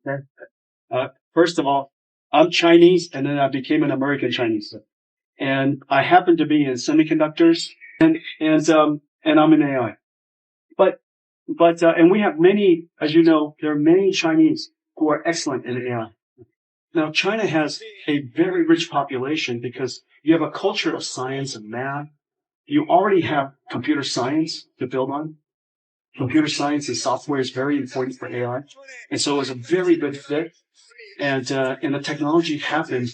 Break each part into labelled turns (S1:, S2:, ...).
S1: Okay. First of all, I'm Chinese, and then I became an American Chinese, and I happen to be in semiconductors, and I'm in AI. But and we have many, as you know, there are many Chinese who are excellent in AI. Now, China has a very rich population because you have a culture of science and math. You already have computer science to build on. Computer science and software is very important for AI, and so it's a very good fit. And the technology happened,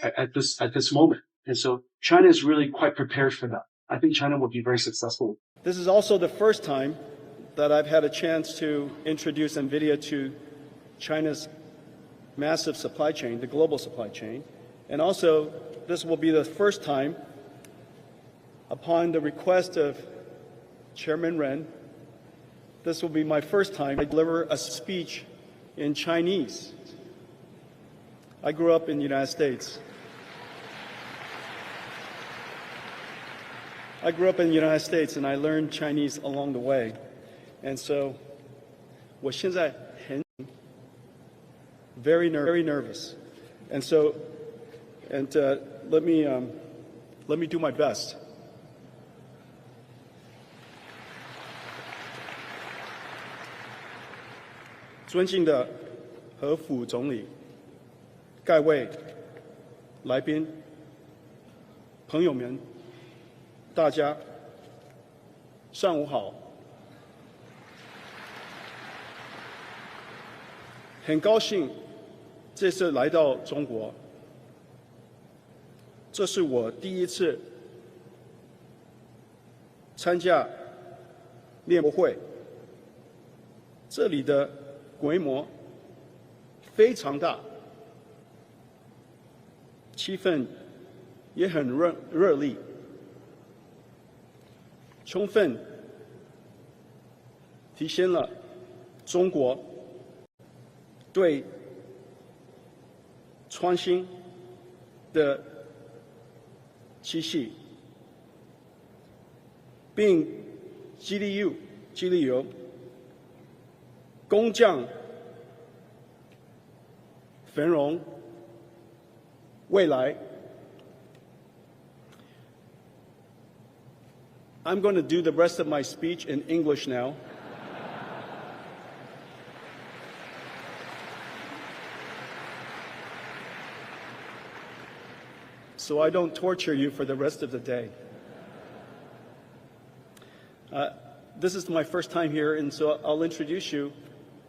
S1: at this moment. And so China is really quite prepared for that. I think China will be very successful.
S2: This is also the first time that I've had a chance to introduce NVIDIA to China's massive supply chain, the global supply chain. And also, this will be the first time, upon the request of Chairman Ren, this will be my first time I deliver a speech in Chinese. I grew up in the United States. And I learned Chinese along the way. And so, 我现在很 very nervous. And so, let me do my best. 尊敬的何副总理、各位来宾、朋友们，大家上午好。很高兴这次来到中国，这是我第一次参加猎博会，这里的规模非常大，气氛也很热烈，充分体现了中国对创新的气息，并激励有工匠繁荣未来。I'm going to do the rest of my speech in English now. So I don't torture you for the rest of the day. This is my first time here, and so I'll introduce you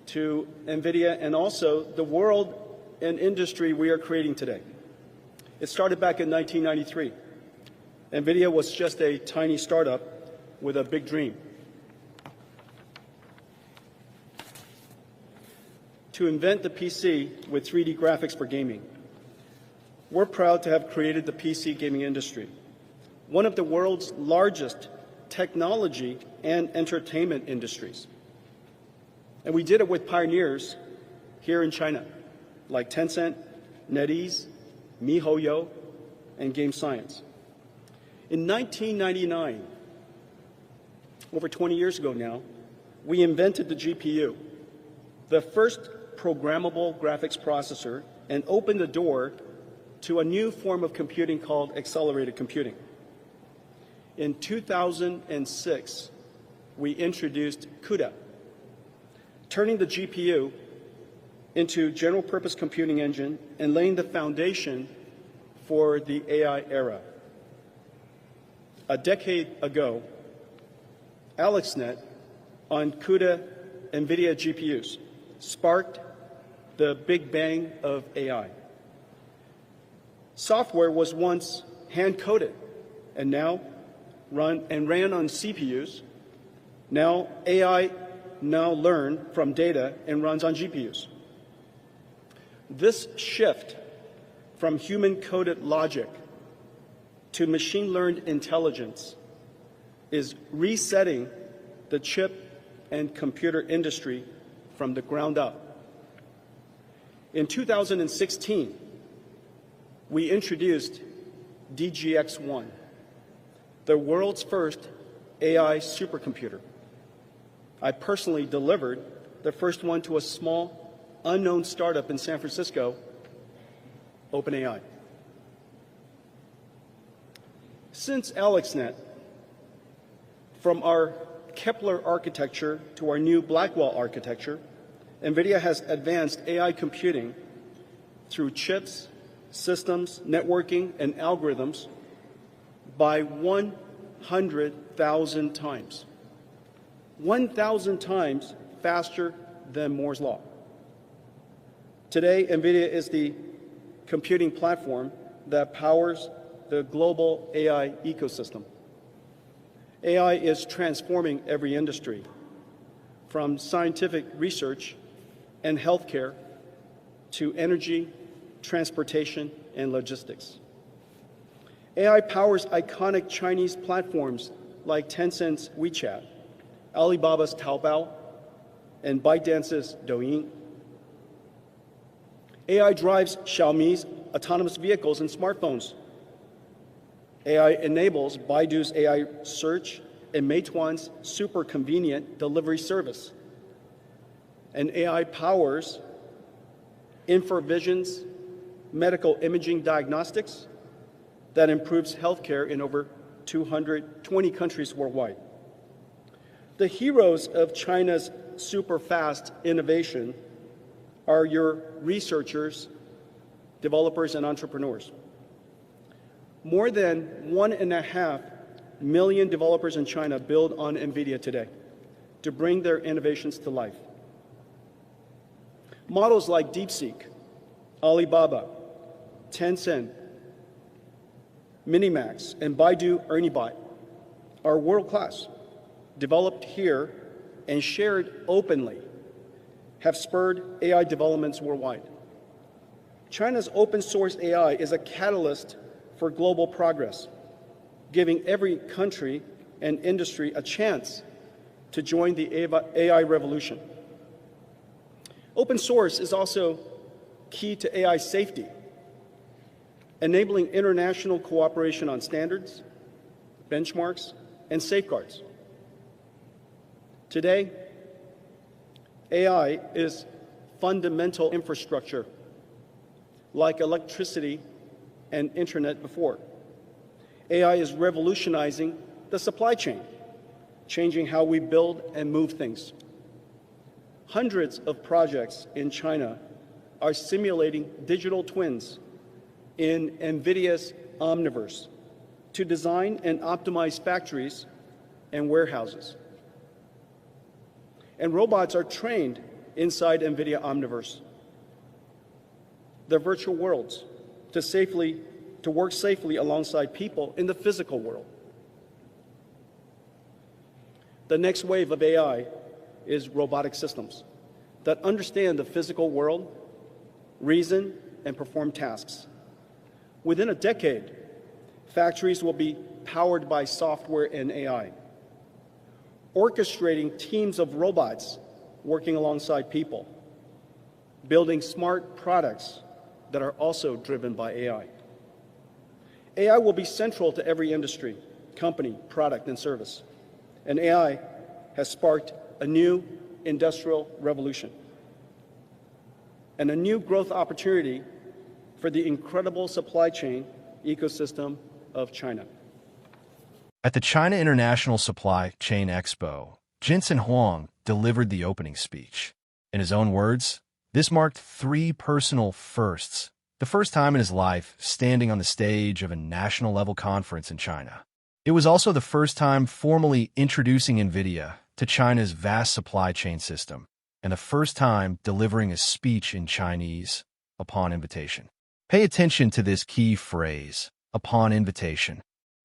S2: to NVIDIA and also the world and industry we are creating today. It started back in 1993. NVIDIA was just a tiny startup with a big dream. To invent the PC with 3D graphics for gaming. We're proud to have created the PC gaming industry, one of the world's largest technology and entertainment industries. And we did it with pioneers here in China, like Tencent, NetEase, MiHoYo, and Game Science. In 1999, over 20 years ago now, we invented the GPU, the first programmable graphics processor, and opened the door to a new form of computing called accelerated computing. In 2006, we introduced CUDA, turning the GPU into general-purpose computing engine and laying the foundation for the AI era. A decade ago, AlexNet on CUDA NVIDIA GPUs sparked the big bang of AI. Software was once hand-coded and now ran on CPUs. Now AI learn from data and runs on GPUs. This shift from human-coded logic to machine-learned intelligence is resetting the chip and computer industry from the ground up. In 2016, we introduced DGX-1, the world's first AI supercomputer. I personally delivered the first one to a small, unknown startup in San Francisco, OpenAI. Since AlexNet, from our Kepler architecture to our new Blackwell architecture, NVIDIA has advanced AI computing through chips, systems, networking, and algorithms by 100,000 times. 1,000 times faster than Moore's Law. Today, NVIDIA is the computing platform that powers the global AI ecosystem. AI is transforming every industry, from scientific research and healthcare to energy, transportation, and logistics. AI powers iconic Chinese platforms like Tencent's WeChat, Alibaba's Taobao, and ByteDance's Douyin. AI drives Xiaomi's autonomous vehicles and smartphones. AI enables Baidu's AI search and Meituan's super convenient delivery service. And AI powers InfoVision's medical imaging diagnostics that improves healthcare in over 220 countries worldwide. The heroes of China's super fast innovation are your researchers, developers, and entrepreneurs. More than 1.5 million developers in China build on NVIDIA today to bring their innovations to life. Models like DeepSeek, Alibaba, Tencent, Minimax, and Baidu ErnieBot are world-class, developed here and shared openly, have spurred AI developments worldwide. China's open source AI is a catalyst for global progress, giving every country and industry a chance to join the AI revolution. Open source is also key to AI safety, enabling international cooperation on standards, benchmarks, and safeguards. Today, AI is fundamental infrastructure, like electricity and internet before. AI is revolutionizing the supply chain, changing how we build and move things. Hundreds of projects in China are simulating digital twins in NVIDIA's Omniverse to design and optimize factories and warehouses. And robots are trained inside NVIDIA Omniverse. They're virtual worlds to work safely alongside people in the physical world. The next wave of AI is robotic systems that understand the physical world, reason, and perform tasks. Within a decade, factories will be powered by software and AI, orchestrating teams of robots working alongside people, building smart products that are also driven by AI. AI will be central to every industry, company, product, and service. And AI has sparked a new industrial revolution and a new growth opportunity for the incredible supply chain ecosystem of China.
S3: At the China International Supply Chain Expo, Jensen Huang delivered the opening speech. In his own words, this marked 3 personal firsts. The first time in his life standing on the stage of a national-level conference in China. It was also the first time formally introducing NVIDIA to China's vast supply chain system, and the first time delivering a speech in Chinese upon invitation. Pay attention to this key phrase, upon invitation.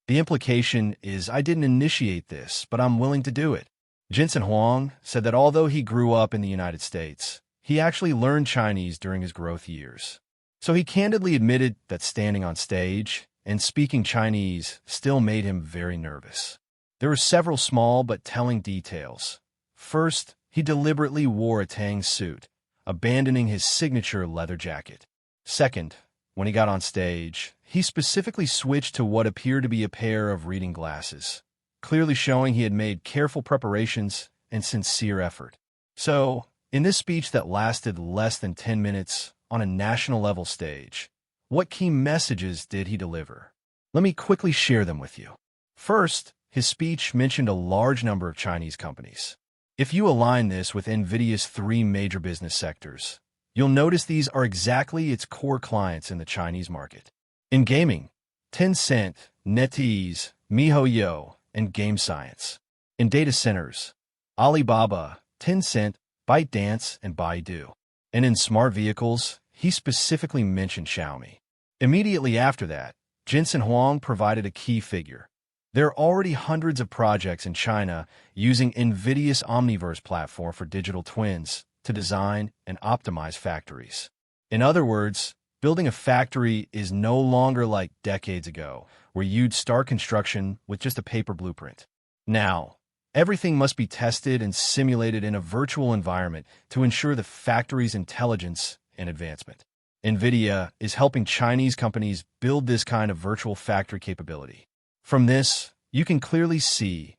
S3: The implication is, I didn't initiate this, but I'm willing to do it. Jensen Huang said that although he grew up in the United States, he actually learned Chinese during his growth years. So he candidly admitted that standing on stage and speaking Chinese still made him very nervous. There were several small but telling details. First, he deliberately wore a Tang suit, abandoning his signature leather jacket. Second, when he got on stage, he specifically switched to what appeared to be a pair of reading glasses, clearly showing he had made careful preparations and sincere effort. So, In this speech that lasted less than 10 minutes on a national level stage, what key messages did he deliver? Let me quickly share them with you. First, his speech mentioned a large number of Chinese companies. If you align this with NVIDIA's 3 major business sectors, you'll notice these are exactly its core clients in the Chinese market. In gaming, Tencent, NetEase, MiHoYo, and Game Science. In data centers, Alibaba, Tencent, ByteDance, and Baidu. And in smart vehicles, he specifically mentioned Xiaomi. Immediately after that, Jensen Huang provided a key figure. There are already hundreds of projects in China using NVIDIA's Omniverse platform for digital twins to design and optimize factories. In other words, building a factory is no longer like decades ago, where you'd start construction with just a paper blueprint. Now, everything must be tested and simulated in a virtual environment to ensure the factory's intelligence and advancement. NVIDIA is helping Chinese companies build this kind of virtual factory capability. From this, you can clearly see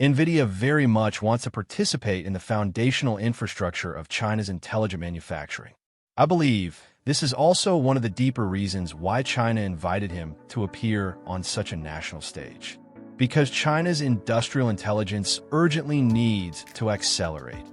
S3: NVIDIA very much wants to participate in the foundational infrastructure of China's intelligent manufacturing. I believe this is also one of the deeper reasons why China invited him to appear on such a national stage. Because China's industrial intelligence urgently needs to accelerate,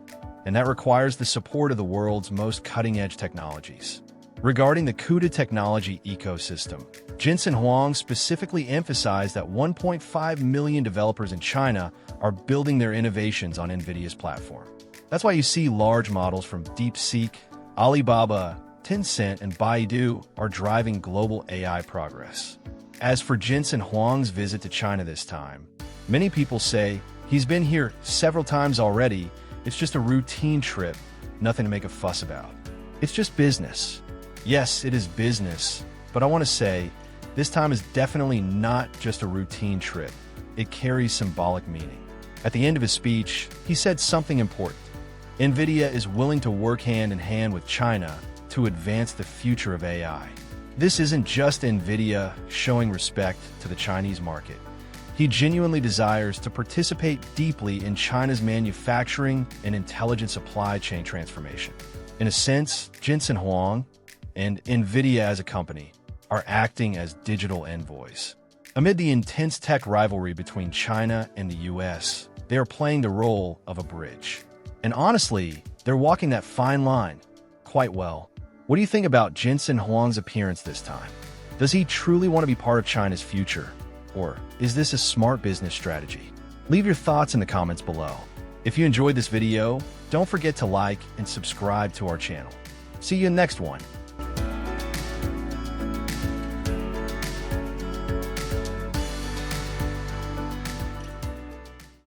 S3: and that requires the support of the world's most cutting-edge technologies. Regarding the CUDA technology ecosystem, Jensen Huang specifically emphasized that 1.5 million developers in China are building their innovations on NVIDIA's platform. That's why you see large models from DeepSeek, Alibaba, Tencent, and Baidu are driving global AI progress. As for Jensen Huang's visit to China this time, many people say he's been here several times already. It's just a routine trip, nothing to make a fuss about. It's just business. Yes, it is business, but I want to say this time is definitely not just a routine trip. It carries symbolic meaning. At the end of his speech, he said something important. NVIDIA is willing to work hand in hand with China to advance the future of AI. This isn't just NVIDIA showing respect to the Chinese market. He genuinely desires to participate deeply in China's manufacturing and intelligent supply chain transformation. In a sense, Jensen Huang and NVIDIA as a company are acting as digital envoys. Amid the intense tech rivalry between China and the US, they are playing the role of a bridge. And honestly, they're walking that fine line quite well. What do you think about Jensen Huang's appearance this time? Does he truly want to be part of China's future? Or is this a smart business strategy? Leave your thoughts in the comments below. If you enjoyed this video, don't forget to like and subscribe to our channel. See you in the next one.